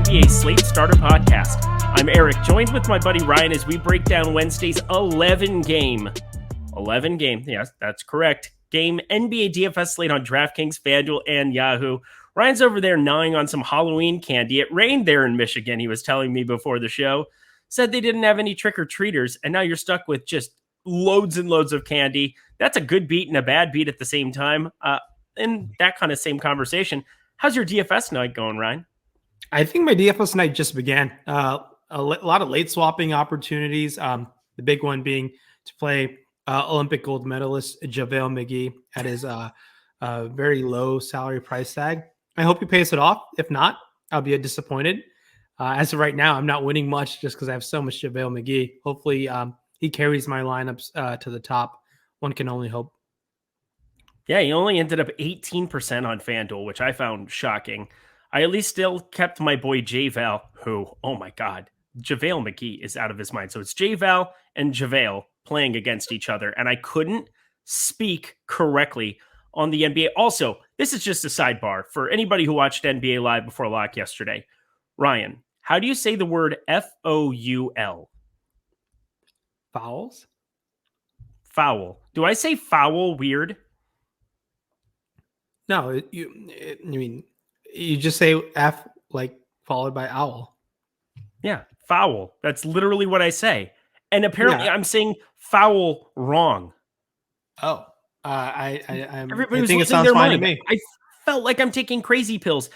NBA Slate Starter podcast. I'm Eric, joined with my buddy Rayen as we break down Wednesday's 11-game, yes, that's correct, game NBA DFS slate on DraftKings, FanDuel, and Yahoo. Rayen's over there gnawing on some Halloween candy. It rained there in Michigan, he was telling me before the show. Said they didn't have any trick-or-treaters, and now you're stuck with just loads and loads of candy. That's a good beat and a bad beat at the same time. In that kind of same conversation, how's your DFS night going, Rayen? I think my DFS night just began. A lot of late swapping opportunities. The big one being to play Olympic gold medalist JaVale McGee at his very low salary price tag. I hope he pays it off. If not, I'll be disappointed. As of right now, I'm not winning much just because I have so much JaVale McGee. Hopefully, he carries my lineups to the top. One can only hope. Yeah, he only ended up 18% on FanDuel, which I found shocking. I at least still kept my boy JaVale, who, oh my God, JaVale McGee is out of his mind. So it's JaVale and JaVale playing against each other, and I couldn't speak correctly on the NBA. Also, this is just a sidebar for anybody who watched NBA Live before lock yesterday. Rayen, how do you say the word F-O-U-L? Fouls? Foul. Do I say foul weird? No, you just say F like followed by owl. Yeah, foul. That's literally what I say. And apparently I'm saying foul wrong. Oh, I think it sounds fine to me. I felt like I'm taking crazy pills.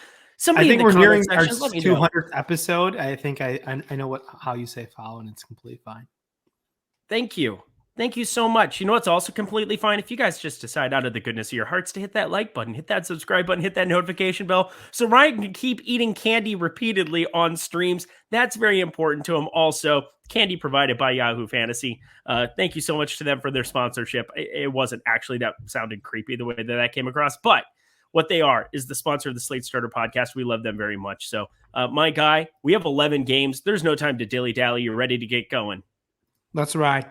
I think we're hearing our 200th episode. I think I know how you say foul, and it's completely fine. Thank you. Thank you so much. You know what's also completely fine? If you guys just decide out of the goodness of your hearts to hit that like button, hit that subscribe button, hit that notification bell, so Rayen can keep eating candy repeatedly on streams. That's very important to him. Also, candy provided by Yahoo Fantasy. Thank you so much to them for their sponsorship. It wasn't actually, that sounded creepy the way that came across, but what they are is the sponsor of the Slate Starter podcast. We love them very much. So, my guy, we have 11 games. There's no time to dilly-dally. You're ready to get going. Let's ride.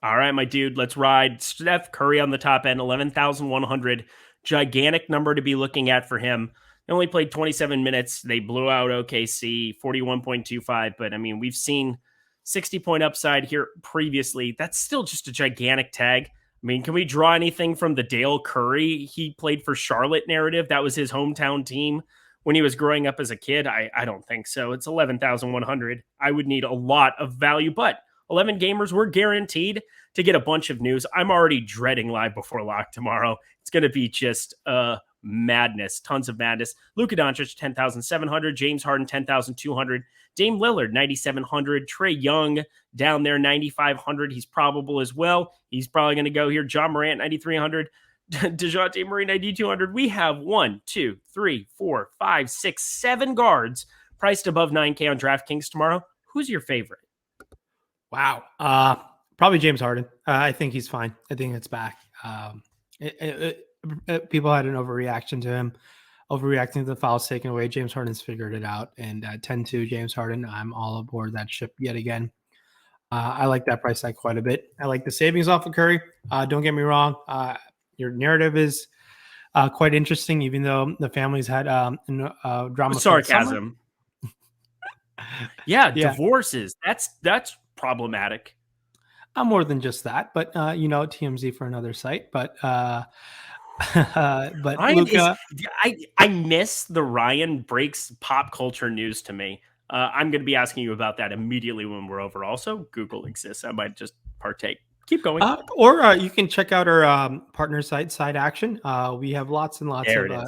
All right, my dude, let's ride. Steph Curry on the top end, 11,100. Gigantic number to be looking at for him. They only played 27 minutes. They blew out OKC, 41.25. But, I mean, we've seen 60-point upside here previously. That's still just a gigantic tag. I mean, can we draw anything from the Dale Curry he played for Charlotte narrative? That was his hometown team when he was growing up as a kid. I don't think so. It's 11,100. I would need a lot of value, but 11 gamers, we're guaranteed to get a bunch of news. I'm already dreading live before lock tomorrow. It's going to be just madness, tons of madness. Luka Doncic, 10,700. James Harden, 10,200. Dame Lillard, 9,700. Trae Young down there, 9,500. He's probable as well. He's probably going to go here. John Morant, 9,300. DeJounte Murray, 9,200. We have 1, 2, 3, 4, 5, 6, 7 guards priced above 9K on DraftKings tomorrow. Who's your favorite? Wow. Probably James Harden. I think he's fine. I think it's back. People had an overreaction to him, overreacting to the fouls taken away. James Harden's figured it out. And 10-2 James Harden, I'm all aboard that ship yet again. I like that price tag quite a bit. I like the savings off of Curry. Don't get me wrong. Your narrative is quite interesting, even though the family's had drama. Sarcasm. Yeah, divorces. That's problematic. More than just that, but TMZ for another site. But Luka, I miss the Rayen breaks pop culture news to me. I'm going to be asking you about that immediately when we're over. Also, Google exists. I might just partake. Keep going. Or you can check out our partner site, Side Action. We have lots and lots of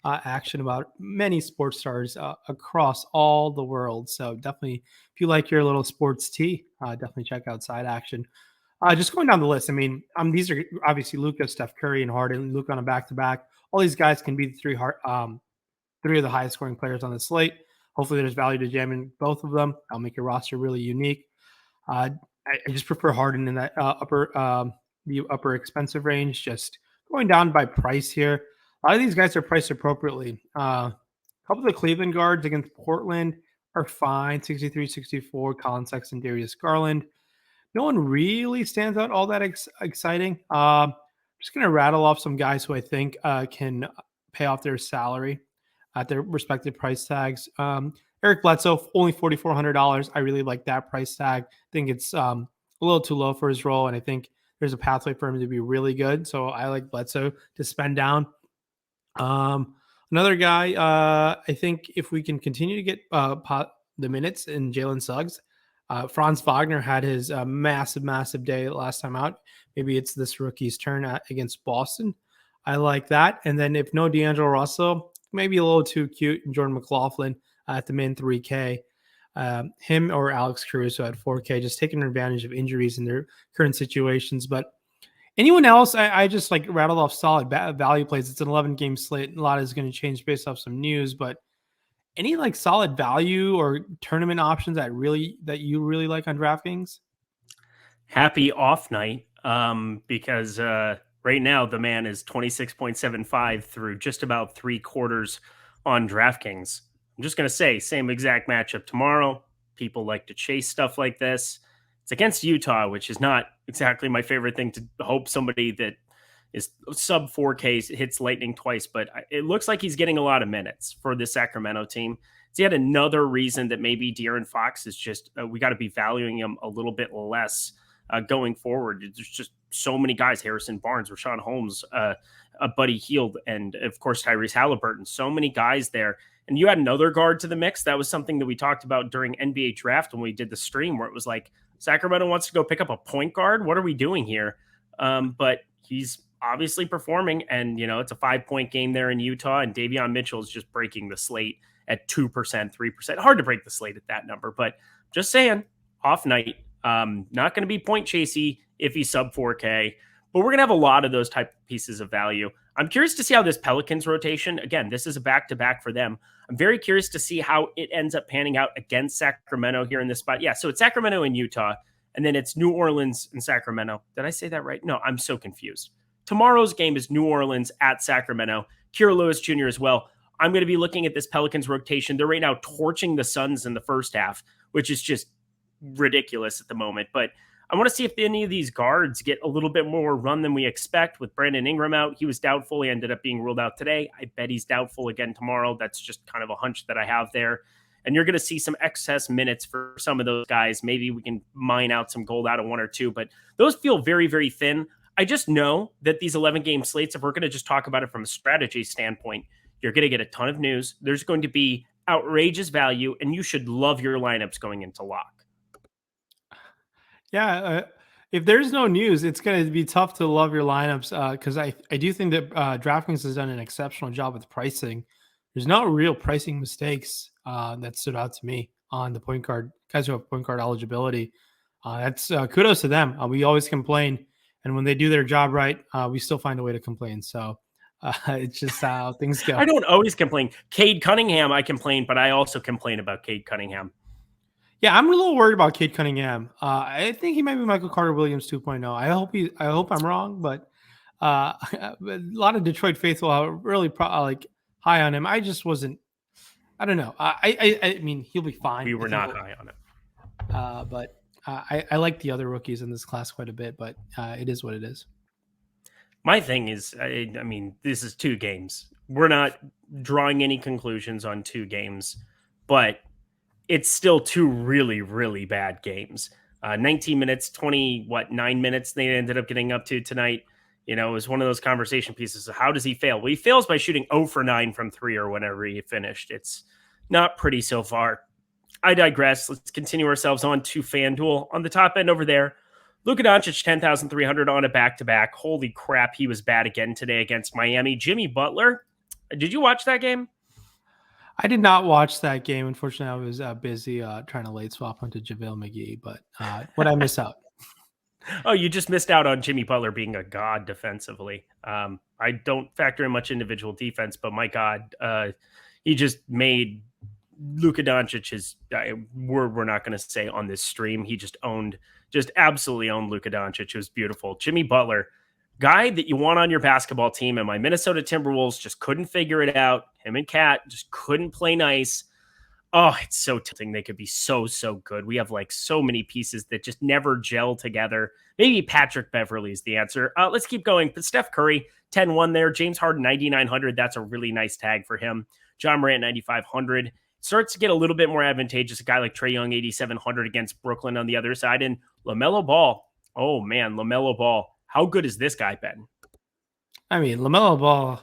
action about many sports stars across all the world. So definitely, if you like your little sports tea, definitely check out Side Action. Just going down the list, I mean, these are obviously Luka, Steph Curry, and Harden. Luka on a back-to-back. All these guys can be the three of the highest scoring players on the slate. Hopefully, there's value to jam in both of them. I'll make your roster really unique. I just prefer Harden in that upper expensive range. Just going down by price here. A lot of these guys are priced appropriately. A couple of the Cleveland guards against Portland are fine. 63, 64, Colin Sexton, Darius Garland. No one really stands out all that exciting. I'm just going to rattle off some guys who I think can pay off their salary at their respective price tags. Eric Bledsoe, only $4,400. I really like that price tag. I think it's a little too low for his role, and I think there's a pathway for him to be really good. So I like Bledsoe to spend down. Another guy, I think if we can continue to get the minutes in Jalen Suggs, Franz Wagner had his massive day last time out. Maybe it's this rookie's turn against Boston. I like that. And then if no D'Angelo Russell, maybe a little too cute, Jordan McLaughlin at the min 3K. Him or Alex Caruso at 4K, just taking advantage of injuries in their current situations. But anyone else, I just like rattled off solid value plays. It's an 11-game slate. A lot is going to change based off some news, but any like solid value or tournament options that you really like on DraftKings? Happy off night, because right now the man is 26.75 through just about 3/4 on DraftKings. I'm just going to say, same exact matchup tomorrow. People like to chase stuff like this. It's against Utah, which is not exactly my favorite thing to hope somebody that is sub 4K hits lightning twice, but it looks like he's getting a lot of minutes for the Sacramento team. It's yet another reason that maybe De'Aaron Fox is just, we got to be valuing him a little bit less going forward. There's just so many guys, Harrison Barnes, Rashawn Holmes, Buddy Hield, and of course, Tyrese Halliburton. So many guys there. And you add another guard to the mix. That was something that we talked about during NBA draft when we did the stream, where it was like, Sacramento wants to go pick up a point guard. What are we doing here? But he's obviously performing, and it's a 5-point game there in Utah, and Davion Mitchell is just breaking the slate at 2%, 3%. Hard to break the slate at that number, but just saying, off night. Not going to be point chasey if he's sub 4K, but we're going to have a lot of those type of pieces of value. I'm curious to see how this Pelicans rotation, again, this is a back-to-back for them. I'm very curious to see how it ends up panning out against Sacramento here in this spot. Yeah, so it's Sacramento and Utah, and then it's New Orleans and Sacramento. Did I say that right? No, I'm so confused. Tomorrow's game is New Orleans at Sacramento. Kira Lewis Jr. as well. I'm going to be looking at this Pelicans rotation. They're right now torching the Suns in the first half, which is just ridiculous at the moment. But I want to see if any of these guards get a little bit more run than we expect. With Brandon Ingram out, he was doubtful. He ended up being ruled out today. I bet he's doubtful again tomorrow. That's just kind of a hunch that I have there. And you're going to see some excess minutes for some of those guys. Maybe we can mine out some gold out of one or two, but those feel very, very thin. I just know that these 11-game slates, if we're going to just talk about it from a strategy standpoint, you're going to get a ton of news. There's going to be outrageous value, and you should love your lineups going into lock. Yeah, if there's no news, it's going to be tough to love your lineups because I do think that DraftKings has done an exceptional job with pricing. There's no real pricing mistakes that stood out to me on the point guard guys who have point guard eligibility. That's kudos to them. We always complain, and when they do their job right, we still find a way to complain. So it's just how things go. I don't always complain. Cade Cunningham, I complain, but I also complain about Cade Cunningham. Yeah, I'm a little worried about Cade Cunningham. I think he might be Michael Carter Williams 2.0. I hope I'm wrong, but a lot of Detroit faithful are really high on him. I just wasn't. I don't know. I mean, he'll be fine. We were not high on him, but I like the other rookies in this class quite a bit. But it is what it is. My thing is, I mean, this is 2 games. We're not drawing any conclusions on 2 games, but it's still 2 really, really bad games. 19 minutes, 9 minutes they ended up getting up to tonight. It was one of those conversation pieces of how does he fail? Well, he fails by shooting 0 for 9 from 3 or whenever he finished. It's not pretty so far. I digress. Let's continue ourselves on to FanDuel. On the top end over there, Luka Doncic, 10,300 on a back-to-back. Holy crap, he was bad again today against Miami. Jimmy Butler, did you watch that game? I did not watch that game. Unfortunately, I was busy trying to late swap onto JaVale McGee, but what I miss out? Oh, you just missed out on Jimmy Butler being a god defensively. I don't factor in much individual defense, but my God, he just made Luka Doncic we're not going to say on this stream. He just absolutely owned Luka Doncic. It was beautiful. Jimmy Butler, guy that you want on your basketball team, and my Minnesota Timberwolves just couldn't figure it out. Him and Cat just couldn't play nice. Oh, it's so tempting. They could be so good. We have like so many pieces that just never gel together. Maybe Patrick Beverley is the answer. Let's keep going. But Steph Curry, 10-1 there. James Harden, 9,900. That's a really nice tag for him. John Morant, 9,500. starts to get a little bit more advantageous. A guy like Trae Young, 8,700 against Brooklyn on the other side. And Lamelo Ball. Oh, man, Lamelo Ball. How good has this guy been? I mean, Lamelo Ball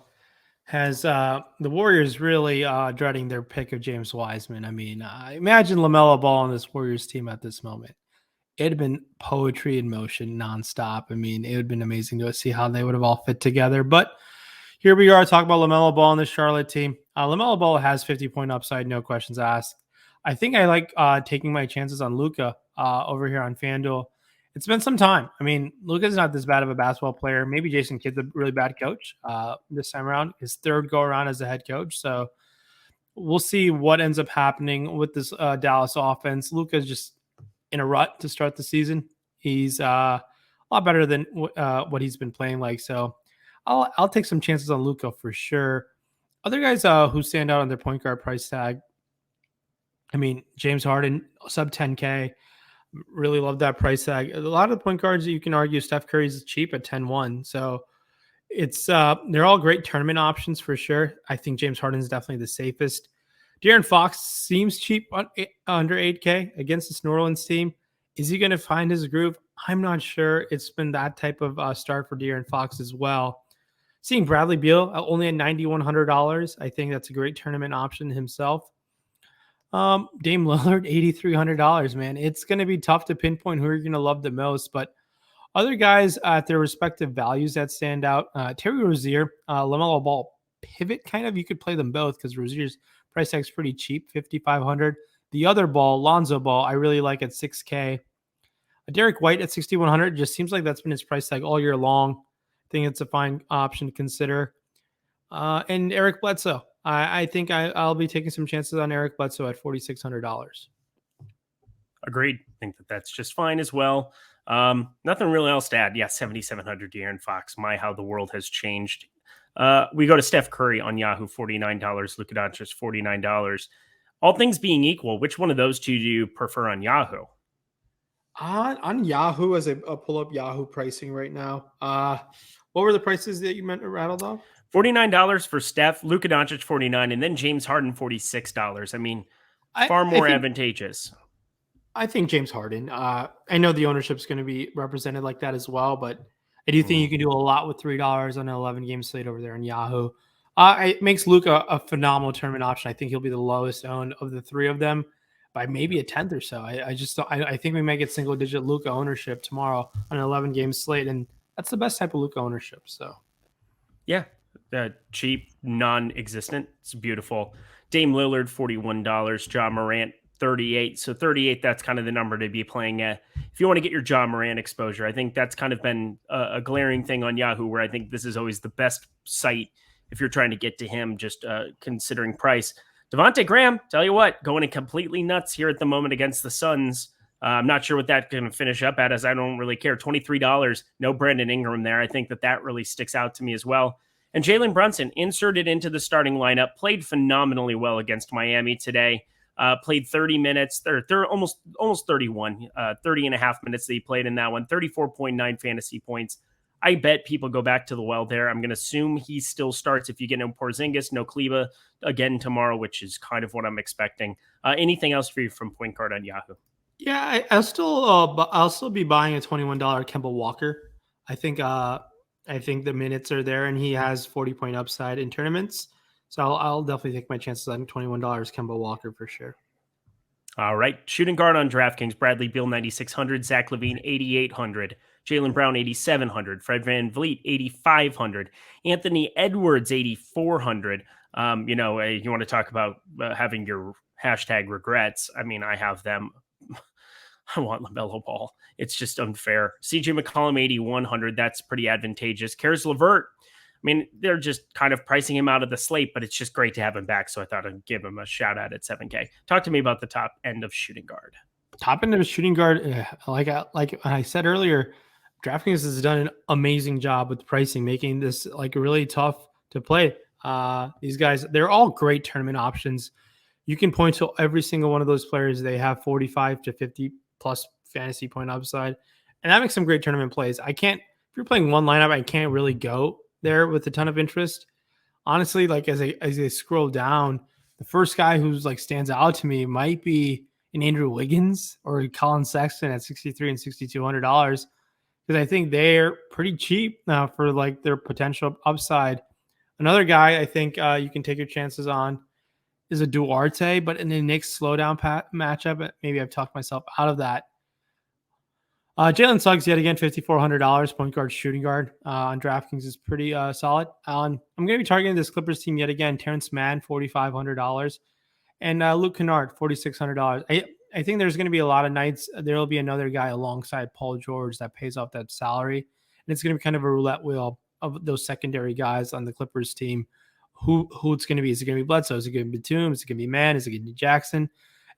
has the Warriors really dreading their pick of James Wiseman. I mean, imagine Lamelo Ball on this Warriors team at this moment. It had been poetry in motion nonstop. I mean, it would have been amazing to see how they would have all fit together. But here we are talking about Lamelo Ball on the Charlotte team. Lamelo Ball has 50-point upside, no questions asked. I think I like taking my chances on Luka over here on FanDuel. It's been some time. I mean, Luka's not this bad of a basketball player. Maybe Jason Kidd's a really bad coach this time around. His third go around as a head coach. So we'll see what ends up happening with this Dallas offense. Luka's just in a rut to start the season. He's a lot better than what he's been playing like. So I'll take some chances on Luka for sure. Other guys who stand out on their point guard price tag. I mean, James Harden, sub 10K. Really love that price tag. A lot of the point guards that you can argue Steph Curry's cheap at 10-1. So it's they're all great tournament options for sure. I think James Harden's definitely the safest. De'Aaron Fox seems cheap under 8K against this New Orleans team. Is he going to find his groove? I'm not sure. It's been that type of start for De'Aaron Fox as well. Seeing Bradley Beal only at $9,100, I think that's a great tournament option himself. Dame Lillard, $8,300, man. It's going to be tough to pinpoint who you're going to love the most, but other guys at their respective values that stand out. Terry Rozier, Lamelo Ball pivot kind of. You could play them both because Rozier's price tag's pretty cheap, $5,500. The other Ball, Lonzo Ball, I really like at $6K. Derek White at $6,100 just seems like that's been his price tag all year long. I think it's a fine option to consider. And Eric Bledsoe. I think I'll be taking some chances on Eric Bledsoe at $4,600. Agreed. I think that's just fine as well. Nothing really else to add. Yeah, 7,700 De'Aaron Fox. My, how the world has changed. We go to Steph Curry on Yahoo, $49. Luka Doncic, $49. All things being equal, which one of those two do you prefer on Yahoo? On Yahoo, as I pull up Yahoo pricing right now, what were the prices that you rattled off? $49 for Steph, Luka Doncic, $49, and then James Harden, $46. I mean, far more advantageous. I think James Harden. I know the ownership's going to be represented like that as well, but I do think you can do a lot with $3 on an 11-game slate over there on Yahoo. It makes Luka a phenomenal tournament option. I think he'll be the lowest owned of the three of them by maybe a tenth or so. I think we may get single-digit Luka ownership tomorrow on an 11-game slate, and that's the best type of Luka ownership. So, yeah. Cheap, non-existent. It's beautiful. Dame Lillard, $41. Ja Morant, $38. So 38, that's kind of the number to be playing at. If you want to get your Ja Morant exposure, I think that's kind of been a glaring thing on Yahoo, where I think this is always the best site if you're trying to get to him, just considering price. Devontae Graham, tell you what, going completely nuts here at the moment against the Suns. I'm not sure what that's going to finish up at, as I don't really care. $23, no Brandon Ingram there. I think that really sticks out to me as well. And Jalen Brunson inserted into the starting lineup, played phenomenally well against Miami today. Played 30 minutes, they're almost 31, 30 and a half minutes that he played in that one, 34.9 fantasy points. I bet people go back to the well there. I'm going to assume he still starts if you get no Porzingis, no Kleba again tomorrow, which is kind of what I'm expecting. Anything else for you from point guard on Yahoo? Yeah, I'll still be buying a $21 Kemba Walker. I think the minutes are there, and he has 40-point upside in tournaments. So I'll definitely take my chances on $21 Kemba Walker for sure. All right. Shooting guard on DraftKings, Bradley Beal, 9,600. Zach LaVine, 8,800. Jaylen Brown, 8,700. Fred VanVleet, 8,500. Anthony Edwards, 8,400. You want to talk about having your hashtag regrets. I mean, I have them. I want LaMelo Ball. It's just unfair. CJ McCollum, 8,100. That's pretty advantageous. Karis LeVert. I mean, they're just kind of pricing him out of the slate, but it's just great to have him back. So I thought I'd give him a shout out at 7K. Talk to me about the top end of shooting guard. Top end of shooting guard, like I said earlier, DraftKings has done an amazing job with pricing, making this like really tough to play. These guys, they're all great tournament options. You can point to every single one of those players. They have 45 to 50 plus fantasy point upside, and that makes some great tournament plays. If you're playing one lineup, I can't really go there with a ton of interest. Honestly, like as I scroll down, the first guy who's like stands out to me might be an Andrew Wiggins or Colin Sexton at $6,300 and $6,200 because I think they're pretty cheap for like their potential upside. Another guy I think you can take your chances on is a Duarte, but in the Knicks slowdown matchup, maybe I've talked myself out of that. Jalen Suggs, yet again, $5,400, point guard, shooting guard on DraftKings is pretty solid. I'm going to be targeting this Clippers team yet again. Terrence Mann, $4,500, and Luke Kennard, $4,600. I think there's going to be a lot of nights. There will be another guy alongside Paul George that pays off that salary, and it's going to be kind of a roulette wheel of those secondary guys on the Clippers team. Who it's going to be? Is it going to be Bledsoe? Is it going to be Batum? Is it going to be Mann? Is it going to be Jackson?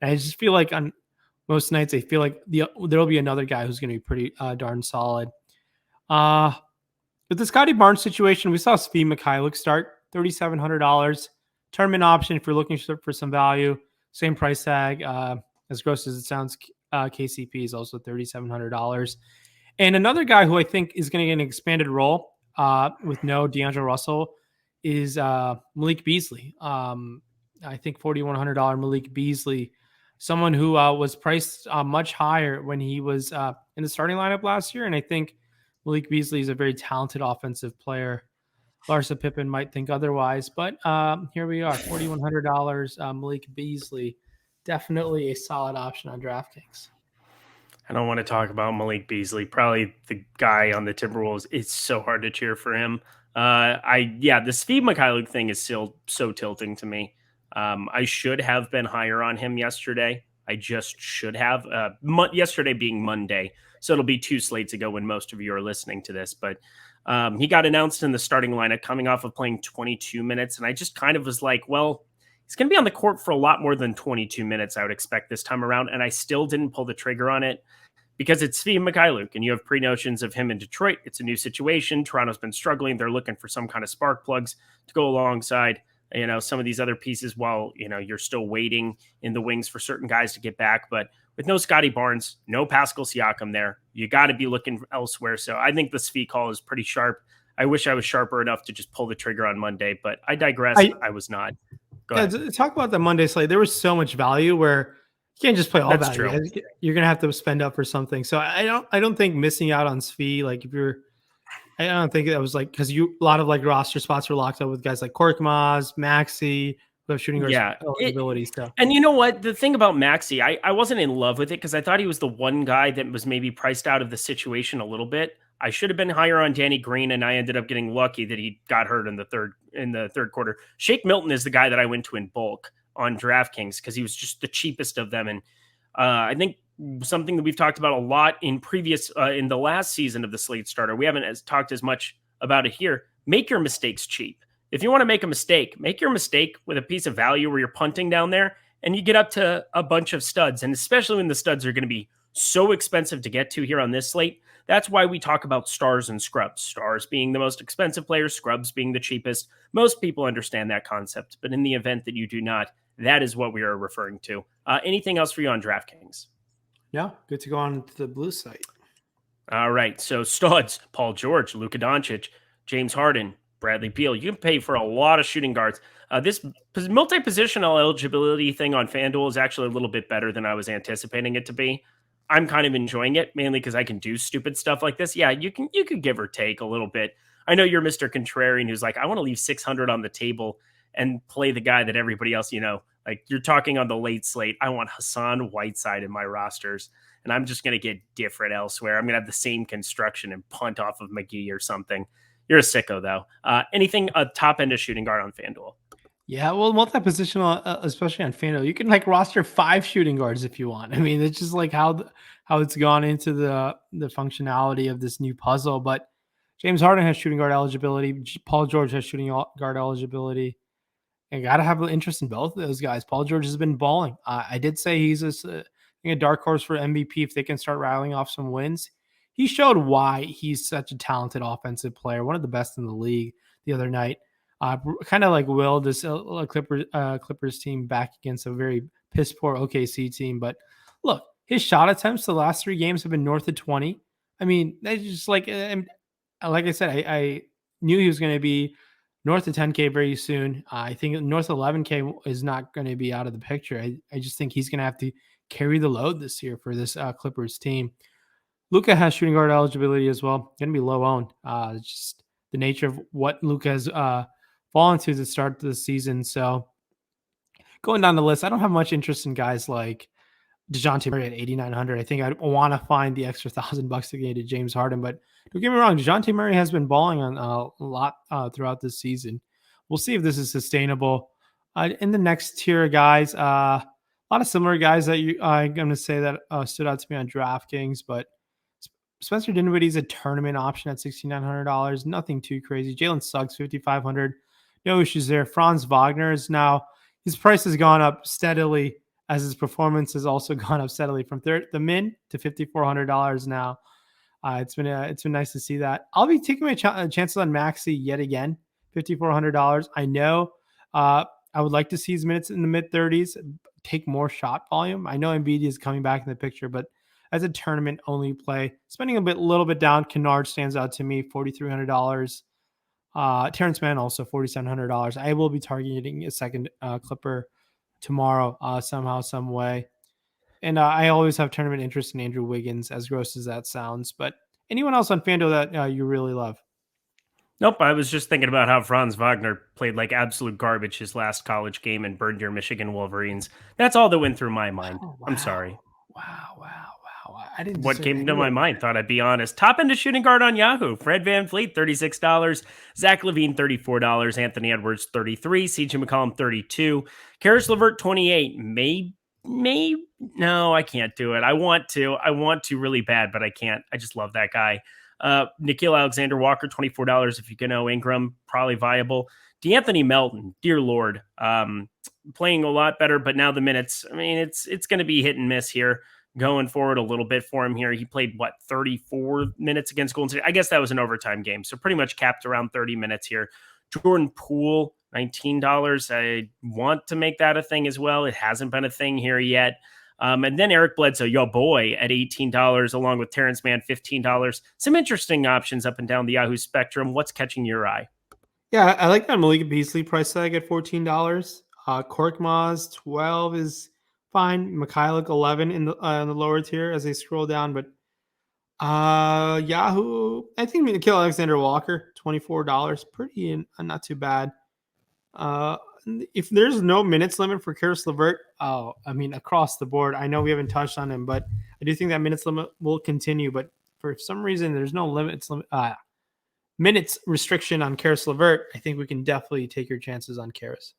And I just feel like on most nights, I feel like there'll be another guy who's going to be pretty darn solid. With the Scotty Barnes situation, we saw Svi Mikhailiuk start, $3,700. Tournament option if you're looking for some value. Same price tag. As gross as it sounds, KCP is also $3,700. And another guy who I think is going to get an expanded role with no D'Angelo Russell is Malik Beasley. I think $4,100 Malik Beasley, someone who was priced much higher when he was in the starting lineup last year. And I think Malik Beasley is a very talented offensive player. Larsa Pippen might think otherwise, but here we are, $4,100 Malik Beasley. Definitely a solid option on DraftKings. I don't want to talk about Malik Beasley. Probably the guy on the Timberwolves. It's so hard to cheer for him. The Steve Mikhailiuk thing is still so tilting to me. I should have been higher on him yesterday. I just should have. Yesterday being Monday, so it'll be 2 slates ago when most of you are listening to this. But he got announced in the starting lineup coming off of playing 22 minutes, and I just kind of was like, well, he's going to be on the court for a lot more than 22 minutes, I would expect this time around, and I still didn't pull the trigger on it because it's Steve Mikhailiuk, and you have pre-notions of him in Detroit. It's a new situation. Toronto's been struggling. They're looking for some kind of spark plugs to go alongside, some of these other pieces while, you're still waiting in the wings for certain guys to get back. But with no Scotty Barnes, no Pascal Siakam there, you got to be looking elsewhere. So I think the Svi call is pretty sharp. I wish I was sharper enough to just pull the trigger on Monday, but I digress. I was not. Go ahead. Talk about the Monday slate. There was so much value where you can't just play all That's value. True. You're gonna have to spend up for something. So I don't think missing out on Svi, like I don't think that was like because a lot of like roster spots were locked up with guys like Korkmaz, Maxey, who have shooting eligibility stuff. And you know what? The thing about Maxey, I wasn't in love with it because I thought he was the one guy that was maybe priced out of the situation a little bit. I should have been higher on Danny Green, and I ended up getting lucky that he got hurt in the third quarter. Shake Milton is the guy that I went to in bulk on DraftKings because he was just the cheapest of them. And I think something that we've talked about a lot in in the last season of the Slate Starter, we haven't talked as much about it here. Make your mistakes cheap. If you want to make your mistake with a piece of value where you're punting down there and you get up to a bunch of studs. And especially when the studs are going to be so expensive to get to here on this slate, that's why we talk about stars and scrubs. Stars being the most expensive players, scrubs being the cheapest. Most people understand that concept, but in the event that you do not, that is what we are referring to. Anything else for you on DraftKings? Yeah, good to go on to the blue site. All right, so studs, Paul George, Luka Doncic, James Harden, Bradley Beal. You can pay for a lot of shooting guards. This multi-positional eligibility thing on FanDuel is actually a little bit better than I was anticipating it to be. I'm kind of enjoying it, mainly because I can do stupid stuff like this. Yeah, you could give or take a little bit. I know you're Mr. Contrarian who's like, I want to leave 600 on the table and play the guy that everybody else, like you're talking on the late slate. I want Hassan Whiteside in my rosters, and I'm just going to get different elsewhere. I'm going to have the same construction and punt off of McGee or something. You're a sicko, though. Anything a top end of shooting guard on FanDuel? Yeah, well, multi-positional, especially on FanDuel, you can like roster 5 shooting guards if you want. I mean, it's just like how it's gone into the functionality of this new puzzle. But James Harden has shooting guard eligibility. Paul George has shooting guard eligibility. And got to have an interest in both of those guys. Paul George has been balling. I did say he's a dark horse for MVP if they can start rattling off some wins. He showed why he's such a talented offensive player, one of the best in the league the other night. Kind of like willed this Clippers team back against a very piss poor OKC team. But look, his shot attempts the last 3 games have been north of 20. I mean, that's just like I said, I knew he was going to be north of 10K very soon. I think north of 11K is not going to be out of the picture. I just think he's going to have to carry the load this year for this Clippers team. Luka has shooting guard eligibility as well. Going to be low owned. It's just the nature of what Luka has fallen to start the season. So going down the list, I don't have much interest in guys like DeJounte Murray at 8,900. I think I want to find the extra $1,000 to get to James Harden, but don't get me wrong, DeJounte Murray has been balling on a lot throughout this season. We'll see if this is sustainable. In the next tier of guys, a lot of similar guys that I'm going to say that stood out to me on DraftKings, but Spencer Dinwiddie's a tournament option at $6,900. Nothing too crazy. Jalen Suggs, 5,500. No issues there. Franz Wagner is now, his price has gone up steadily as his performance has also gone up steadily from the min to $5,400 now. It's been nice to see that. I'll be taking my chances on Maxey yet again, $5,400. I know I would like to see his minutes in the mid 30s, take more shot volume. I know Embiid is coming back in the picture, but as a tournament only play, spending a little bit down. Kennard stands out to me, $4,300. Terrence Mann also $4,700. I will be targeting a second Clipper tomorrow somehow, some way. And I always have tournament interest in Andrew Wiggins, as gross as that sounds. But anyone else on FanDuel that you really love? Nope, I was just thinking about how Franz Wagner played like absolute garbage his last college game and burned your Michigan Wolverines. That's all that went through my mind. Oh, wow. I'm sorry. Wow. I didn't. What came to my mind? Thought I'd be honest. Top end of shooting guard on Yahoo. Fred VanVleet, $36. Zach LaVine, $34. Anthony Edwards, $33. CJ McCollum, $32. Karis LeVert, $28. Maybe no, I can't do it. I want to really bad, but I can't. I just love that guy. Nickeil Alexander-Walker, $24. If you can know Ingram, probably viable. DeAnthony Melton, dear Lord, playing a lot better, but now the minutes, I mean, it's going to be hit and miss here going forward a little bit for him here. He played 34 minutes against Golden State. I guess that was an overtime game. So pretty much capped around 30 minutes here. Jordan Poole, $19. I want to make that a thing as well. It hasn't been a thing here yet. And then Eric Bledsoe, yo boy, at $18, along with Terrence Mann, $15. Some interesting options up and down the Yahoo spectrum. What's catching your eye? Yeah, I like that Malik Beasley price tag at $14. Korkmaz, 12 is fine. Mikhailuk, 11 in the lower tier as they scroll down. But Yahoo, I think Nickeil Alexander-Walker, $24. Pretty and not too bad. If there's no minutes limit for Karis LeVert, across the board, I know we haven't touched on him, but I do think that minutes limit will continue. But for some reason, there's no minutes restriction on Karis LeVert. I think we can definitely take your chances on Karis.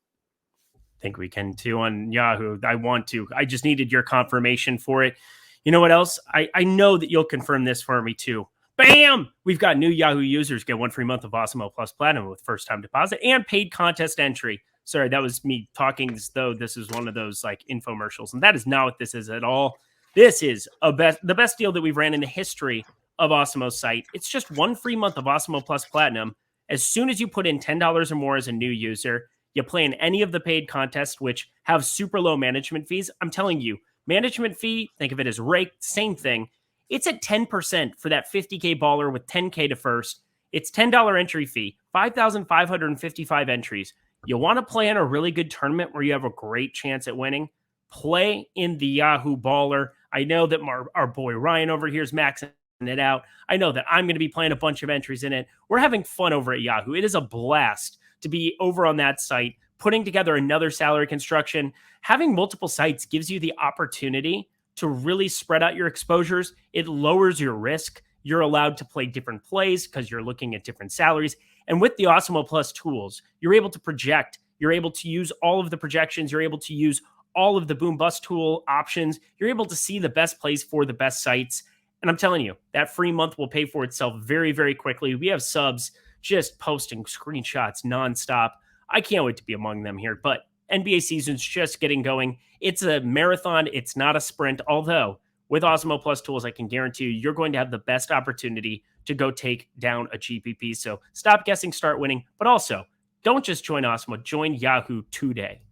I think we can too on Yahoo. I just needed your confirmation for it. You know what else? I know that you'll confirm this for me too. Bam! We've got new Yahoo users get 1 free month of Awesemo Plus Platinum with first time deposit and paid contest entry. Sorry, that was me talking as though this is one of those like infomercials, and that is not what this is at all. This is the best deal that we've ran in the history of Awesemo's site. It's just 1 free month of Awesemo Plus Platinum. As soon as you put in $10 or more as a new user, you play in any of the paid contests, which have super low management fees. I'm telling you, management fee, think of it as raked, same thing. It's at 10% for that 50K baller with 10K to first. It's $10 entry fee, 5,555 entries. You want to play in a really good tournament where you have a great chance at winning? Play in the Yahoo Baller. I know that our boy Ryan over here is maxing it out. I know that I'm going to be playing a bunch of entries in it. We're having fun over at Yahoo. It is a blast to be over on that site, putting together another salary construction. Having multiple sites gives you the opportunity to really spread out your exposures. It lowers your risk. You're allowed to play different plays because you're looking at different salaries. And with the Awesemo Plus tools, you're able to project. You're able to use all of the projections. You're able to use all of the boom bust tool options. You're able to see the best plays for the best sites. And I'm telling you, that free month will pay for itself very, very quickly. We have subs just posting screenshots nonstop. I can't wait to be among them here, but NBA season's just getting going. It's a marathon. It's not a sprint. Although with Awesemo Plus tools, I can guarantee you're going to have the best opportunity to go take down a GPP. So stop guessing, start winning. But also, don't just join Awesemo. Join Yahoo today.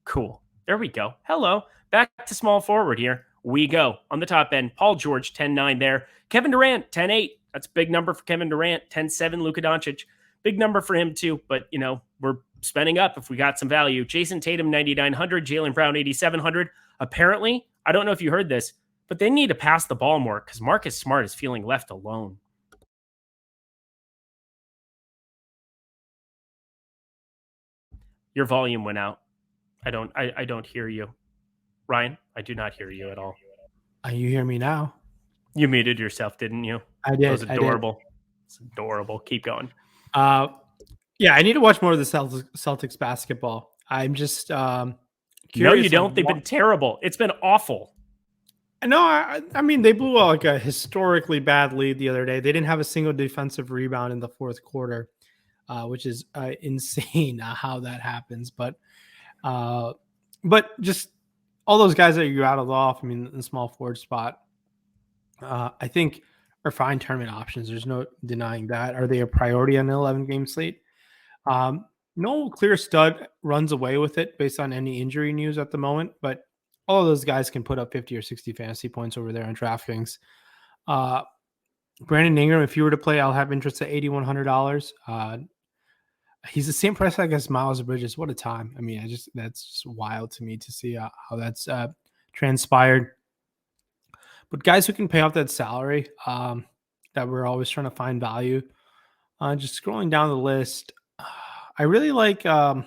Cool. There we go. Hello. Back to small forward here. We go. On the top end, Paul George, 10-9 there. Kevin Durant, 10-8. That's a big number for Kevin Durant. 10-7, Luka Doncic. big number for him too, but we're spending up if we got some value. Jason Tatum, 9,900, Jaylen Brown, 8,700. Apparently, I don't know if you heard this, but they need to pass the ball more because Marcus Smart is feeling left alone. Your volume went out. I don't hear you. Ryan, I do not hear you at all. You hear me now? You muted yourself, didn't you? I did. That was adorable. It's adorable. Keep going. Yeah, I need to watch more of the Celtics basketball. I'm just curious. No, you don't. They've been terrible. It's been awful. No, I mean, they blew out like a historically bad lead the other day. They didn't have a single defensive rebound in the fourth quarter, which is insane how that happens. But just all those guys that you rattled off, I mean, in the small forward spot, I think are fine tournament options. There's no denying that. Are they a priority on an 11-game slate? No clear stud runs away with it based on any injury news at the moment, but all of those guys can put up 50 or 60 fantasy points over there on DraftKings. Brandon Ingram, if you were to play, I'll have interest at $8,100. He's the same price tag as Miles Bridges. What a time. I mean, that's just wild to me to see how that's transpired. But guys who can pay off that salary that we're always trying to find value. Just scrolling down the list, I really like Kylie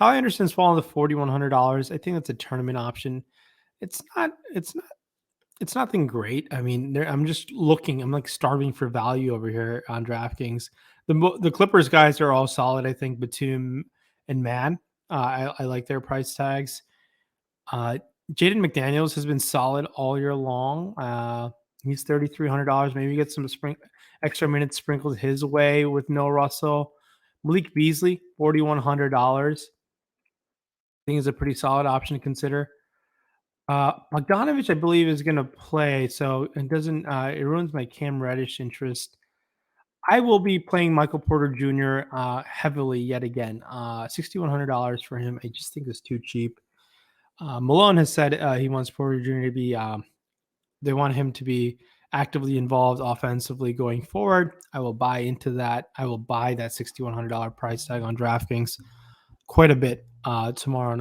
Anderson's fallen to $4,100. I think that's a tournament option. It's nothing great. I mean, I'm just looking. I'm like starving for value over here on DraftKings. The Clippers guys are all solid. I think Batum and Mann. I like their price tags. Jaden McDaniels has been solid all year long. He's $3,300. Maybe get some extra minutes sprinkled his way with no Russell. Malik Beasley, $4,100. I think is a pretty solid option to consider. Bogdanovich, I believe, is going to play, so it doesn't. It ruins my Cam Reddish interest. I will be playing Michael Porter Jr. Heavily yet again. $6,100 for him. I just think it's too cheap. Malone has said he wants Porter Jr. to be. They want him to be actively involved offensively going forward. I will buy into that. I will buy that $6,100 price tag on DraftKings quite a bit tomorrow on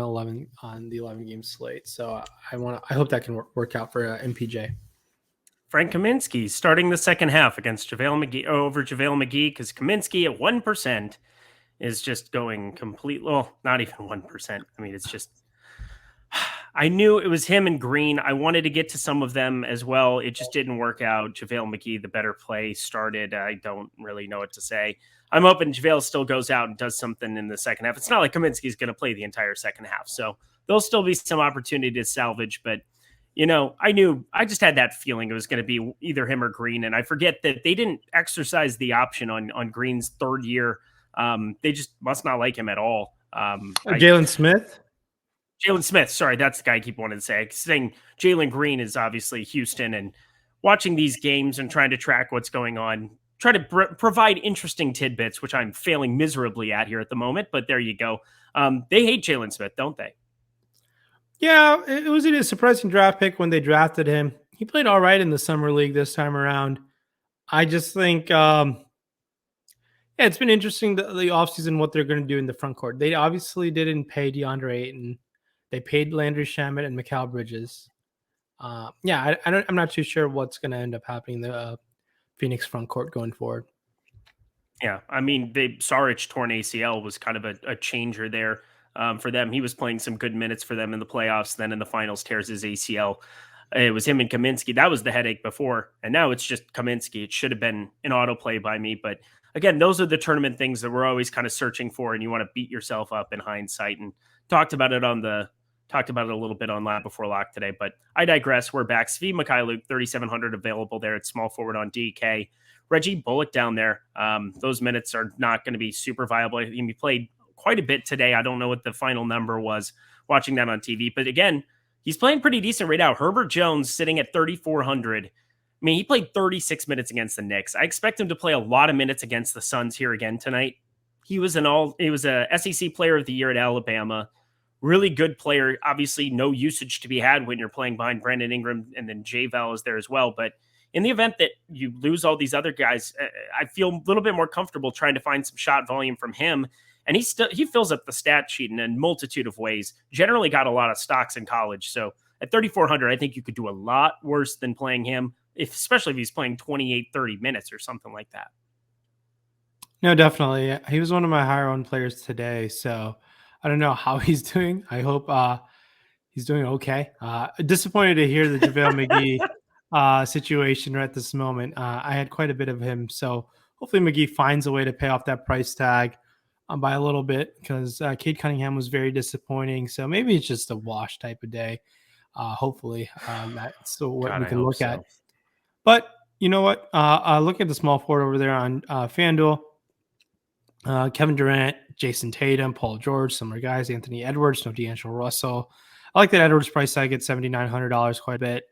the 11-game slate. So I hope that can work out for MPJ. Frank Kaminsky starting the second half against JaVale McGee because Kaminsky at 1% is just going completely. Well, not even 1%. I mean, it's just. I knew it was him and Green. I wanted to get to some of them as well. It just didn't work out. JaVale McGee, the better play, started. I don't really know what to say. I'm hoping JaVale still goes out and does something in the second half. It's not like Kaminsky's going to play the entire second half. So there'll still be some opportunity to salvage. But, I just had that feeling it was going to be either him or Green. And I forget that they didn't exercise the option on Green's third year. They just must not like him at all. Jalen Smith? Jalen Smith, sorry, that's the guy I keep wanting to say. Saying Jalen Green is obviously Houston, and watching these games and trying to track what's going on, try to provide interesting tidbits, which I'm failing miserably at here at the moment, but there you go. They hate Jalen Smith, don't they? Yeah, it was a surprising draft pick when they drafted him. He played all right in the summer league this time around. I just think it's been interesting the offseason, what they're going to do in the front court. They obviously didn't pay DeAndre Ayton. They paid Landry Shamet and Mikal Bridges. I'm not too sure what's going to end up happening in the Phoenix front court going forward. Yeah, I mean, Saric torn ACL was kind of a changer there for them. He was playing some good minutes for them in the playoffs. Then in the finals, tears his ACL. It was him and Kaminsky. That was the headache before. And now it's just Kaminsky. It should have been an autoplay by me. But again, those are the tournament things that we're always kind of searching for. And you want to beat yourself up in hindsight. And talked about it a little bit on Lab Before Lock today, but I digress. We're back. Svi Mikhailuk, 3,700 available there at small forward on DK. Reggie Bullock down there. Those minutes are not going to be super viable. He played quite a bit today. I don't know what the final number was watching that on TV, but again, he's playing pretty decent right now. Herbert Jones sitting at 3,400. I mean, he played 36 minutes against the Knicks. I expect him to play a lot of minutes against the Suns here again tonight. He was a SEC player of the year at Alabama. Really good player. Obviously, no usage to be had when you're playing behind Brandon Ingram, and then J-Val is there as well. But, in the event that you lose all these other guys, I feel a little bit more comfortable trying to find some shot volume from him. And he fills up the stat sheet in a multitude of ways. Generally got a lot of stocks in college. So at 3,400, I think you could do a lot worse than playing him, especially if he's playing 28, 30 minutes or something like that. No, definitely. He was one of my higher owned players today. So I don't know how he's doing. I hope he's doing okay. Disappointed to hear the JaVale McGee situation right at this moment. I had quite a bit of him. So hopefully McGee finds a way to pay off that price tag by a little bit, because Cade Cunningham was very disappointing. So maybe it's just a wash type of day. Hopefully that's what we can look at. But you know what? Look at the small forward over there on FanDuel. Kevin Durant, Jason Tatum, Paul George, similar guys. Anthony Edwards, no D'Angelo Russell. I like that Edwards price tag at $7,900 quite a bit.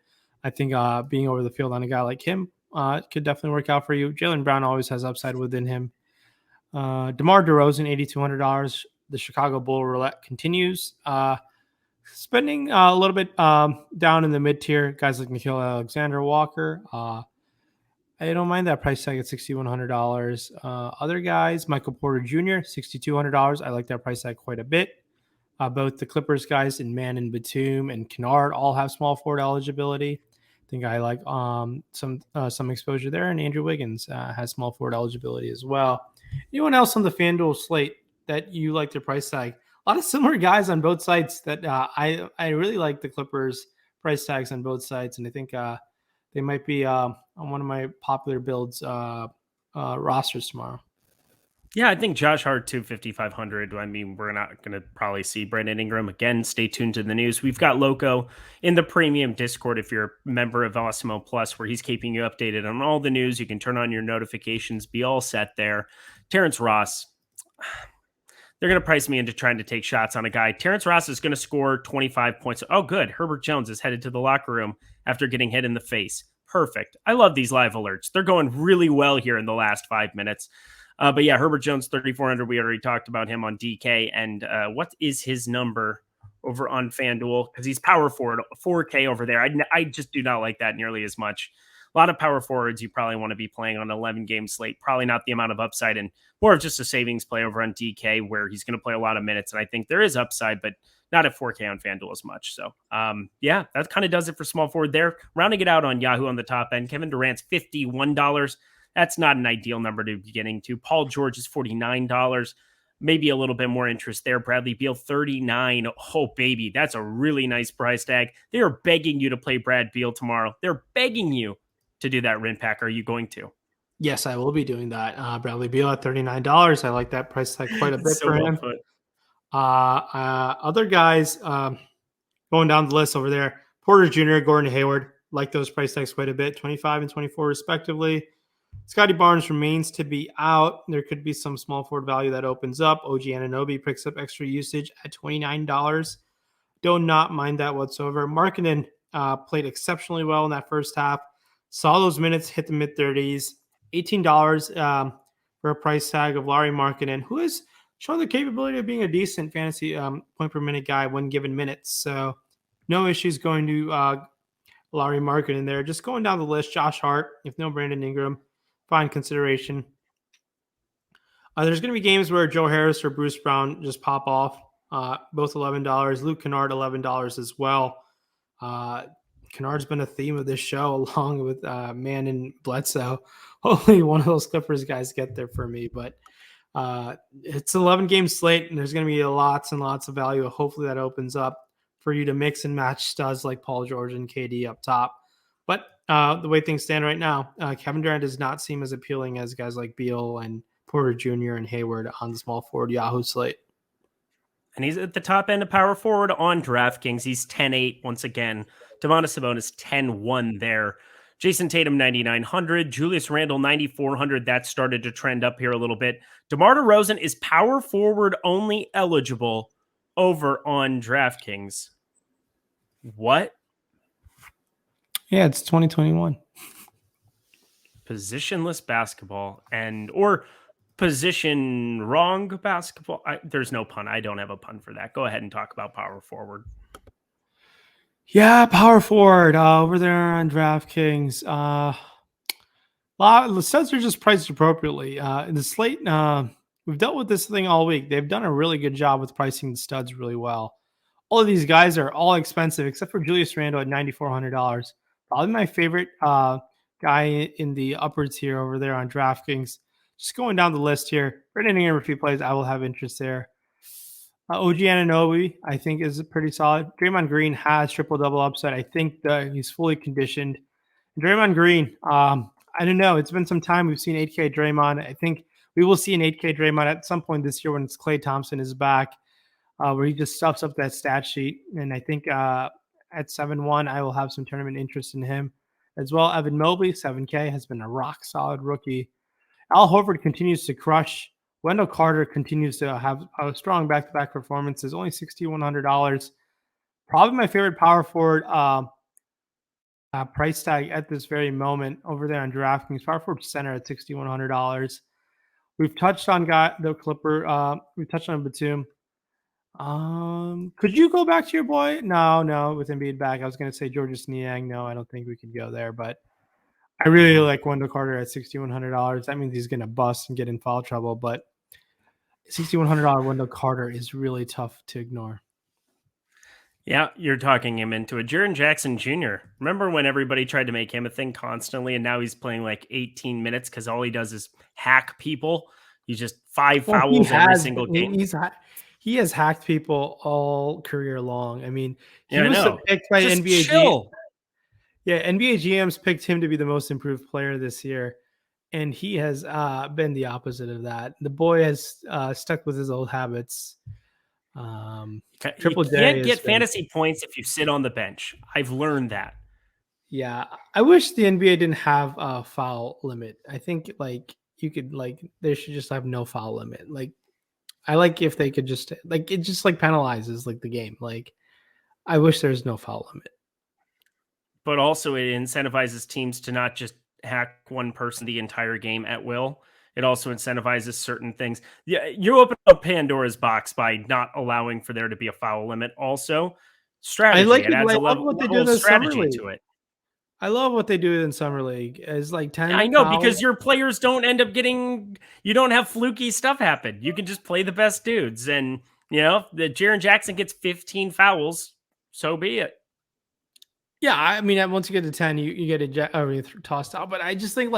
I think being over the field on a guy like him could definitely work out for you. Jaylen Brown always has upside within him. DeMar DeRozan, $8,200. The Chicago Bull roulette continues. Spending a little bit down in the mid tier. Guys like Nickeil Alexander-Walker. I don't mind that price tag at $6,100. Other guys, Michael Porter Jr., $6,200. I like that price tag quite a bit. Both the Clippers guys in Man and Batum and Kennard all have small forward eligibility. I think I like some exposure there. And Andrew Wiggins has small forward eligibility as well. Anyone else on the FanDuel slate that you like their price tag? A lot of similar guys on both sites that I really like the Clippers price tags on both sites. And I think they might be on one of my popular builds rosters tomorrow. Yeah, I think Josh Hart too, 5,500. I mean, we're not going to probably see Brandon Ingram again. Stay tuned to the news. We've got Loco in the premium Discord if you're a member of Awesemo Plus, where he's keeping you updated on all the news. You can turn on your notifications, be all set there. Terrence Ross, they're going to price me into trying to take shots on a guy. Terrence Ross is going to score 25 points. Oh, good. Herbert Jones is headed to the locker room after getting hit in the face. Perfect. I love these live alerts. They're going really well here in the last 5 minutes. But yeah, Herbert Jones, 3,400. We already talked about him on DK. And what is his number over on FanDuel? Because he's power forward, 4K over there. I just do not like that nearly as much. A lot of power forwards you probably want to be playing on an 11-game slate. Probably not the amount of upside, and more of just a savings play over on DK, where he's going to play a lot of minutes. And I think there is upside, but not at 4K on FanDuel as much. So, yeah, that kind of does it for small forward there. Rounding it out on Yahoo on the top end, Kevin Durant's $51. That's not an ideal number to be getting to. Paul George is $49. Maybe a little bit more interest there. Bradley Beal, $39. Oh, baby, that's a really nice price tag. They are begging you to play Brad Beal tomorrow. They're begging you to do that, Rinpack. Are you going to? Yes, I will be doing that. Bradley Beal at $39. I like that price tag quite a bit for him. Other guys going down the list over there, Porter Jr., Gordon Hayward, like those price tags quite a bit, 25 and 24 respectively. Scotty Barnes remains to be out. There could be some small forward value that opens up. OG Anunoby picks up extra usage at $29. Do not mind that whatsoever. Markkanen played exceptionally well in that first half. Saw those minutes hit the mid-30s. $18 for a price tag of Lauri Markkanen, who has shown the capability of being a decent fantasy point per minute guy when given minutes. So no issues going to Lauri Markkanen there. Just going down the list, Josh Hart, if no Brandon Ingram, fine consideration. There's going to be games where Joe Harris or Bruce Brown just pop off. Both $11. Luke Kennard, $11 as well. Kennard's been a theme of this show along with Man and Bledsoe. Hopefully one of those Clippers guys get there for me. But it's an 11-game slate, and there's going to be lots and lots of value. Hopefully that opens up for you to mix and match studs like Paul George and KD up top. But the way things stand right now, Kevin Durant does not seem as appealing as guys like Beal and Porter Jr. and Hayward on the small forward Yahoo slate. And he's at the top end of power forward on DraftKings. He's 10-8 once again. Domantas Sabonis 10-1 there. Jason Tatum 9,900. Julius Randle 9,400. That started to trend up here a little bit. DeMar DeRozan is power forward only eligible over on DraftKings. What? Yeah, it's 2021. Positionless basketball or position wrong basketball. There's no pun. I don't have a pun for that. Go ahead and talk about power forward. Yeah, power forward over there on DraftKings. The studs are just priced appropriately. In the slate, we've dealt with this thing all week. They've done a really good job with pricing the studs really well. All of these guys are all expensive except for Julius Randle at $9,400. Probably my favorite guy in the upper tier over there on DraftKings. Just going down the list here. Brandon Ingram, if he plays, I will have interest there. OG Anunoby, I think, is pretty solid. Draymond Green has triple-double upside. I think that he's fully conditioned. Draymond Green, I don't know. It's been some time. We've seen 8K Draymond. I think we will see an 8K Draymond at some point this year when it's Klay Thompson is back, where he just stuffs up that stat sheet. And I think at 7-1, I will have some tournament interest in him as well. Evan Mobley, 7K, has been a rock-solid rookie. Al Horford continues to crush. Wendell Carter continues to have a strong back-to-back performances, only $6,100. Probably my favorite power forward price tag at this very moment over there on DraftKings. Power forward center at $6,100. We've touched on the Clipper. We touched on Batum. Could you go back to your boy? No, with Embiid back. I was going to say Georges Niang. No, I don't think we could go there, but I really like Wendell Carter at $6,100. That means he's going to bust and get in foul trouble, but $6,100 Wendell Carter is really tough to ignore. Yeah, you're talking him into it. Jaren Jackson Jr. Remember when everybody tried to make him a thing constantly, and now he's playing like 18 minutes because all he does is hack people. He's just fouls every single game. He has hacked people all career long. I mean, he was picked by NBA GMs. Yeah, NBA GMs picked him to be the most improved player this year, and he has been the opposite of that. The boy has stuck with his old habits. Triple J can't get fantasy points if you sit on the bench. I've learned that. Yeah, I wish the NBA didn't have a foul limit. I think you could they should just have no foul limit. I like if they could just it just penalizes the game. I wish there's no foul limit. But also it incentivizes teams to not just hack one person the entire game at will. It also incentivizes certain things. Yeah, you open up Pandora's box by not allowing for there to be a foul limit. Also, strategy. It adds a level of strategy to it. I love what they do in Summer League. It's 10. I know, because your players don't end up getting. You don't have fluky stuff happen. You can just play the best dudes, and the Jaren Jackson gets 15 fouls. So be it. Yeah, I mean, once you get to 10, you get tossed out. But I just think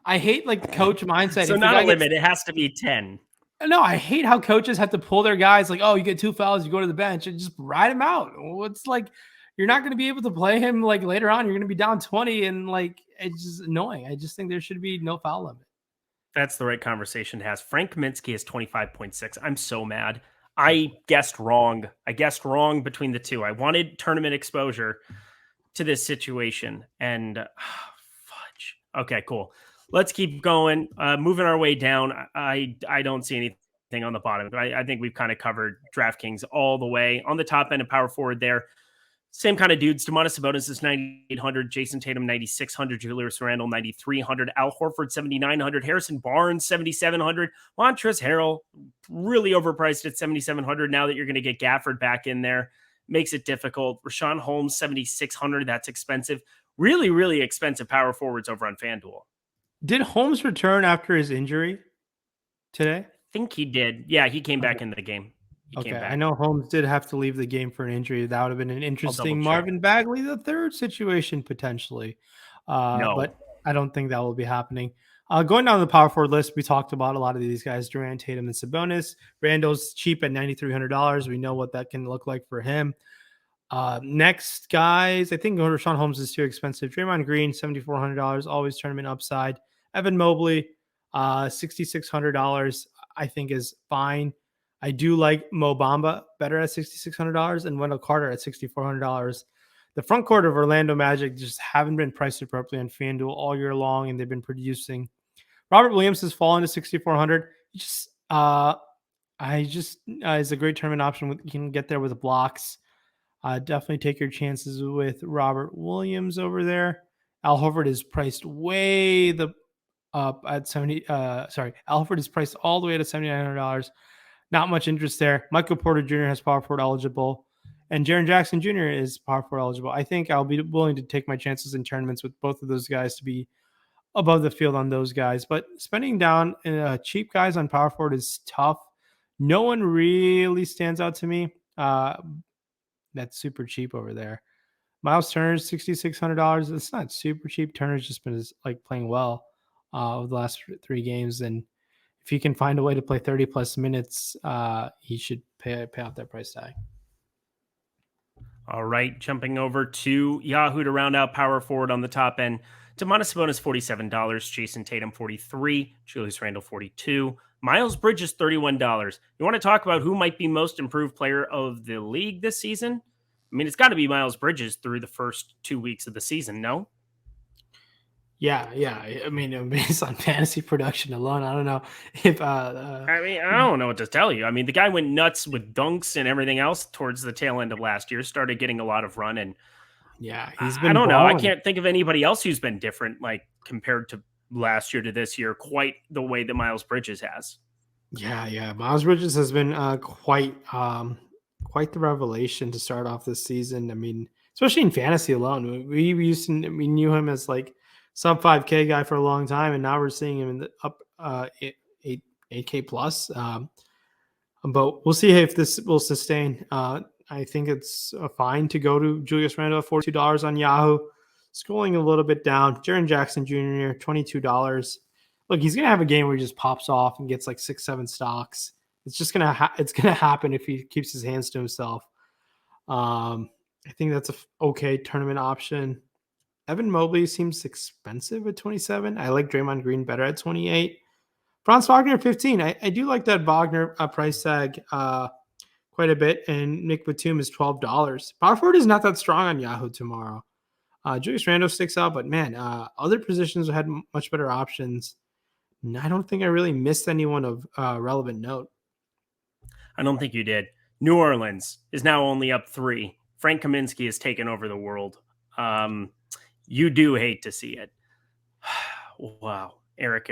I hate coach mindset. So not a limit. It has to be 10. No, I hate how coaches have to pull their guys you get 2 fouls, you go to the bench and just ride him out. It's you're not going to be able to play him later on. You're going to be down 20 and it's just annoying. I just think there should be no foul limit. That's the right conversation to have. Frank Kaminsky is 25.6. I'm so mad. I guessed wrong. Between the two. I wanted tournament exposure to this situation and fudge. Okay, cool. Let's keep going. Moving our way down. I don't see anything on the bottom. I think we've kind of covered DraftKings all the way. On the top end of power forward there, same kind of dudes. Domantas Sabonis is 9,800. Jason Tatum, 9,600. Julius Randle, 9,300. Al Horford, 7,900. Harrison Barnes, 7,700. Montrezl Harrell, really overpriced at 7,700. Now that you're going to get Gafford back in there, makes it difficult. Rashawn Holmes, 7,600. That's expensive. Really, really expensive power forwards over on FanDuel. Did Holmes return after his injury today? I think he did. Yeah, he came back in the game. I know Holmes did have to leave the game for an injury. That would have been an interesting Marvin Bagley the third situation potentially. No. But I don't think that will be happening. Going down the power forward list, we talked about a lot of these guys, Durant, Tatum, and Sabonis. Randall's cheap at $9,300. We know what that can look like for him. Next guys, I think Rashawn Holmes is too expensive. Draymond Green, $7,400, always tournament upside. Evan Mobley, $6,600, I think is fine. I do like Mo Bamba better at $6,600 and Wendell Carter at $6,400. The front court of Orlando Magic just haven't been priced appropriately on FanDuel all year long, and they've been producing. Robert Williams has fallen to $6,400. Is a great tournament option. You can get there with blocks. Definitely take your chances with Robert Williams over there. Al Horford is priced way up at 70. Al Horford is priced all the way to $7,900. Not much interest there. Michael Porter Jr. has power forward eligible, and Jaren Jackson Jr. is power forward eligible. I think I'll be willing to take my chances in tournaments with both of those guys to be above the field on those guys. But spending down cheap guys on power forward is tough. No one really stands out to me. That's super cheap over there. Miles Turner's $6,600. It's not super cheap. Turner's just been like playing well over the last 3 games, and if he can find a way to play 30 plus minutes, he should pay off that price tag. All right, jumping over to Yahoo to round out power forward on the top end. Domantas Sabonis $47, Jason Tatum $43, Julius Randle $42, Miles Bridges $31. You want to talk about who might be most improved player of the league this season? I mean, it's got to be Miles Bridges through the first 2 weeks of the season, no? Yeah. I mean, based on fantasy production alone, I don't know if. I mean, I don't know what to tell you. I mean, the guy went nuts with dunks and everything else towards the tail end of last year. Started getting a lot of run, and yeah, he's been. I don't know. I can't think of anybody else who's been different, like compared to last year to this year, quite the way that Miles Bridges has. Yeah. Miles Bridges has been quite the revelation to start off this season. I mean, especially in fantasy alone, we knew him as like sub 5K guy for a long time, and now we're seeing him in the up 8K plus. But we'll see if this will sustain. I think it's fine to go to Julius Randle, $42 on Yahoo. Scrolling a little bit down, Jaren Jackson Jr., $22. Look, he's gonna have a game where he just pops off and gets like 6-7 stocks. It's just gonna happen if he keeps his hands to himself. I think that's a okay tournament option. Evan Mobley seems expensive at 27. I like Draymond Green better at 28. Franz Wagner 15. I do like that Wagner price tag quite a bit, and Nick Batum is $12. Power forward is not that strong on Yahoo tomorrow. Julius Randle sticks out, but man, other positions had much better options. I don't think I really missed anyone of relevant note. I don't think you did. New Orleans is now only up 3. Frank Kaminsky has taken over the world. You do hate to see it. Wow. Eric.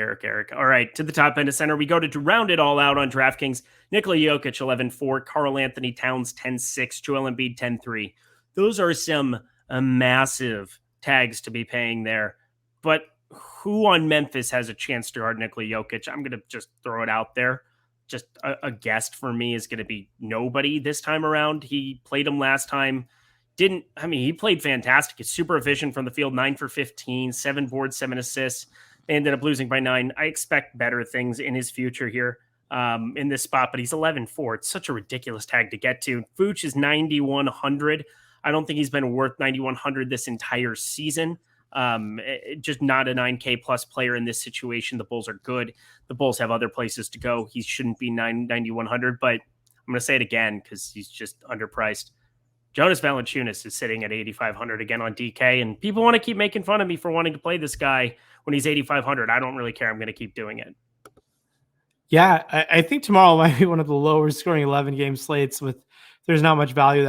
All right, to the top end of center, we go to round it all out on DraftKings. Nikola Jokic, 11-4. Karl Anthony Towns, 10-6. Joel Embiid, 10-3. Those are some massive tags to be paying there. But who on Memphis has a chance to guard Nikola Jokic? I'm going to just throw it out there. Just a guest for me is going to be nobody this time around. He played him last time. He played fantastic. He's super efficient from the field, 9 for 15, 7 boards, 7 assists. They ended up losing by 9. I expect better things in his future here in this spot, but he's 11-4. It's such a ridiculous tag to get to. Vooch is 9,100. I don't think he's been worth 9,100 this entire season. Just not a 9K plus player in this situation. The Bulls are good. The Bulls have other places to go. He shouldn't be 9,100, but I'm going to say it again because he's just underpriced. Jonas Valanciunas is sitting at 8,500 again on DK, and people want to keep making fun of me for wanting to play this guy when he's 8,500. I don't really care. I'm going to keep doing it. Yeah, I think tomorrow might be one of the lower scoring 11 game slates with there's not much value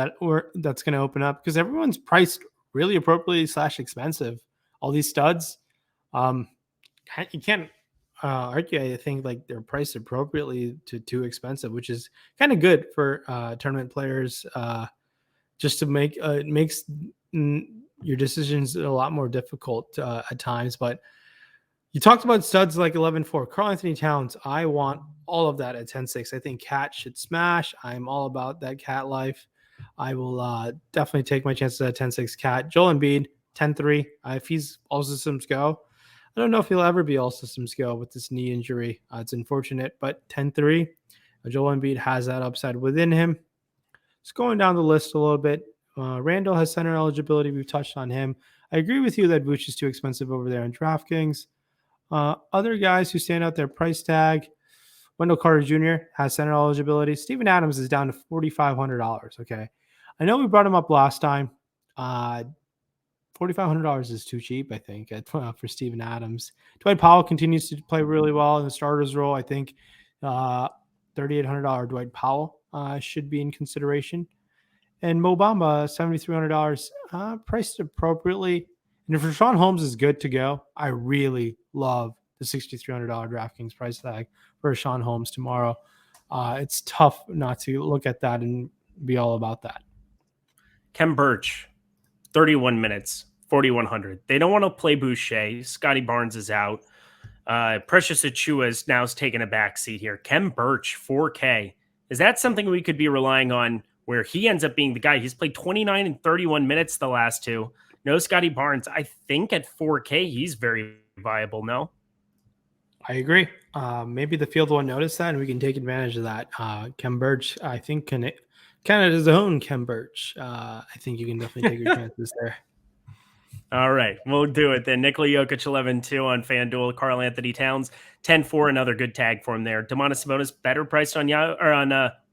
that's going to open up because everyone's priced really appropriately / expensive. All these studs, you can't argue. I think like they're priced appropriately to too expensive, which is kind of good for tournament players. Just to make it makes your decisions a lot more difficult at times. But you talked about studs like 11-4. Karl Anthony Towns, I want all of that at 10-6. I think Cat should smash. I'm all about that Cat life. I will definitely take my chances at 10-6 Cat. Joel Embiid, 10-3. If he's all systems go, I don't know if he'll ever be all systems go with this knee injury. It's unfortunate, but 10-3. Joel Embiid has that upside within him. Just going down the list a little bit. Randall has center eligibility. We've touched on him. I agree with you that Vooch is too expensive over there on DraftKings. Other guys who stand out their price tag. Wendell Carter Jr. has center eligibility. Steven Adams is down to $4,500. Okay. I know we brought him up last time. $4,500 is too cheap, I think, for Steven Adams. Dwight Powell continues to play really well in the starter's role. I think $3,800 Dwight Powell should be in consideration. And Mo Bamba, $7,300, priced appropriately. And if Rashawn Holmes is good to go, I really love the $6,300 DraftKings price tag for Rashawn Holmes tomorrow. It's tough not to look at that and be all about that. Kem Birch, 31 minutes, 4,100. They don't want to play Boucher. Scotty Barnes is out. Precious Achiuwa is now taking a back seat here. Kem Birch, 4K. Is that something we could be relying on where he ends up being the guy? He's played 29 and 31 minutes the last two. No Scotty Barnes. I think at 4K, he's very viable, no? I agree. Maybe the field will notice that, and we can take advantage of that. Kem Birch, I think, Canada's own Kem Birch. I think you can definitely take your chances there. All right, we'll do it then. Nikola Jokic 11-2 on FanDuel. Karl Anthony Towns 10-4, another good tag for him there. Domantas Sabonis better priced on Yahoo or on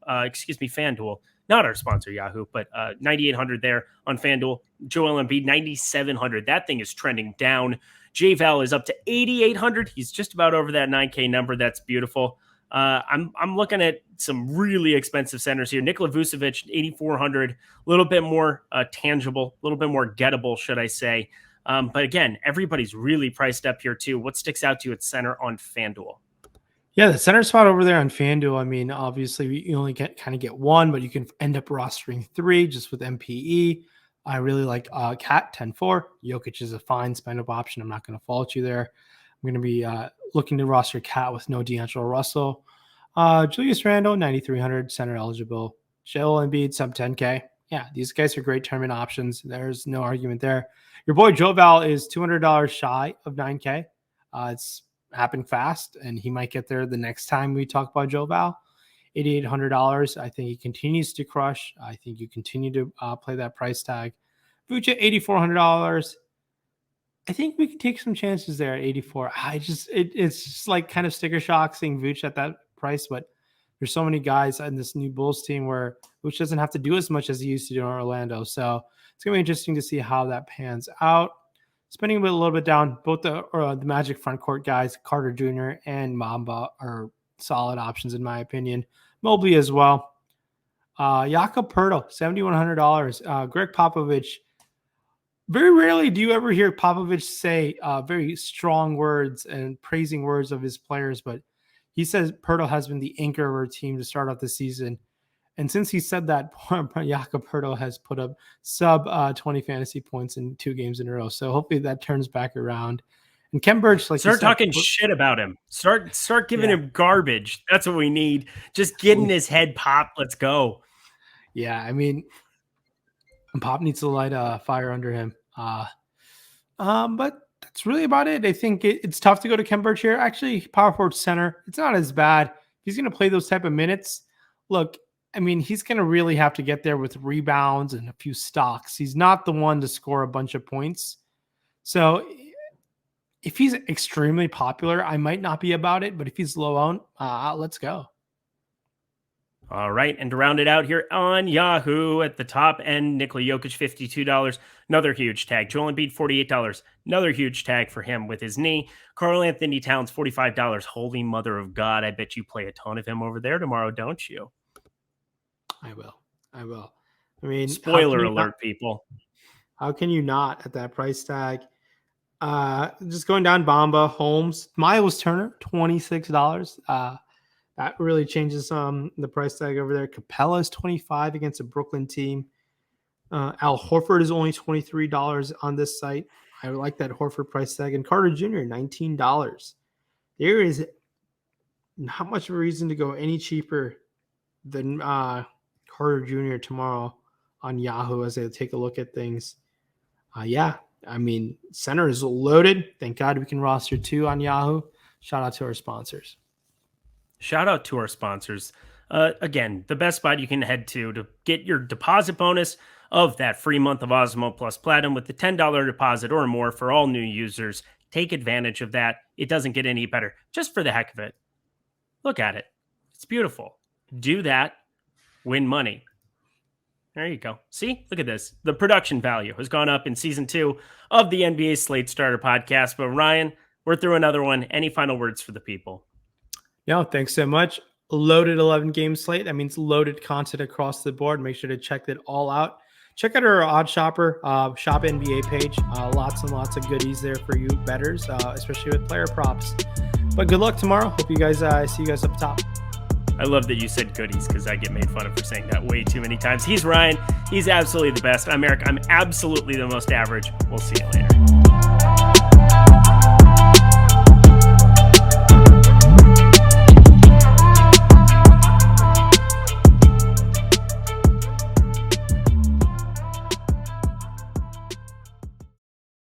FanDuel. Not our sponsor Yahoo, but 9,800 there on FanDuel. Joel Embiid 9,700. That thing is trending down. J-Val is up to 8,800. He's just about over that 9K number. That's beautiful. I'm looking at some really expensive centers here. Nikola Vucevic, 8,400, a little bit more tangible, a little bit more gettable, should I say. But again, everybody's really priced up here too. What sticks out to you at center on FanDuel? Yeah, the center spot over there on FanDuel, I mean, obviously you only get one, but you can end up rostering three just with MPE. I really like Cat 10-4. Jokic is a fine spend-up option. I'm not going to fault you there. I'm going to be looking to roster Cat with no D'Angelo Russell. Julius Randle, 9,300, center eligible. Joel Embiid, sub 10K. Yeah, these guys are great tournament options. There's no argument there. Your boy Joe-Val is $200 shy of 9K. It's happened fast, and he might get there the next time we talk about Joe-Val. $8,800. I think he continues to crush. I think you continue to play that price tag. Vuce, $8,400. I think we can take some chances there at 84. It's just like kind of sticker shock seeing Vuce at that price, but there's so many guys in this new Bulls team where Vuce doesn't have to do as much as he used to do in Orlando. So it's going to be interesting to see how that pans out. Spending a little bit down, both the Magic front court guys, Carter Jr. and Mamba, are solid options in my opinion. Mobley as well. Jakob Poeltl, $7,100. Greg Popovich. Very rarely do you ever hear Popovich say very strong words and praising words of his players, but he says Poeltl has been the anchor of our team to start off the season. And since he said that, Jakob Poeltl has put up sub 20 fantasy points in 2 games in a row. So hopefully that turns back around. And Kem Birch, like start talking shit about him. Start giving him garbage. That's what we need. Just getting his head popped. Let's go. Yeah, I mean, Pop needs to light a fire under him. But that's really about it. I think it's tough to go to Kem Birch here. Actually, power forward center, it's not as bad. He's going to play those type of minutes. Look, I mean, he's going to really have to get there with rebounds and a few stocks. He's not the one to score a bunch of points. So if he's extremely popular, I might not be about it. But if he's low owned, let's go. All right, and to round it out here on Yahoo at the top end, Nikola Jokic, $52, another huge tag. Joel Embiid, $48, another huge tag for him with his knee. Karl Anthony Towns, $45. Holy mother of God, I bet you play a ton of him over there tomorrow, don't you? I will. I mean, spoiler alert, people. How can you not at that price tag? Just going down Bamba, Holmes, Miles Turner, $26. That really changes the price tag over there. Capella is $25 against a Brooklyn team. Al Horford is only $23 on this site. I like that Horford price tag. And Carter Jr., $19. There is not much of a reason to go any cheaper than Carter Jr. tomorrow on Yahoo as they take a look at things. Yeah, I mean, center is loaded. Thank God we can roster 2 on Yahoo. Shout out to our sponsors. Again, the best spot you can head to get your deposit bonus of that free month of Awesemo Plus Platinum with the $10 deposit or more for all new users. Take advantage of that. It doesn't get any better. Just for the heck of it. Look at it. It's beautiful. Do that. Win money. There you go. See? Look at this. The production value has gone up in season 2 of the NBA Slate Starter podcast. But Ryan, we're through another one. Any final words for the people? No, thanks so much. Loaded 11 game slate. That means loaded content across the board. Make sure to check that all out. Check out our Odd Shopper Shop NBA page. Lots and lots of goodies there for you bettors, especially with player props. But good luck tomorrow. Hope you guys see you guys up top. I love that you said goodies because I get made fun of for saying that way too many times. He's Ryan. He's absolutely the best. I'm Eric. I'm absolutely the most average. We'll see you later.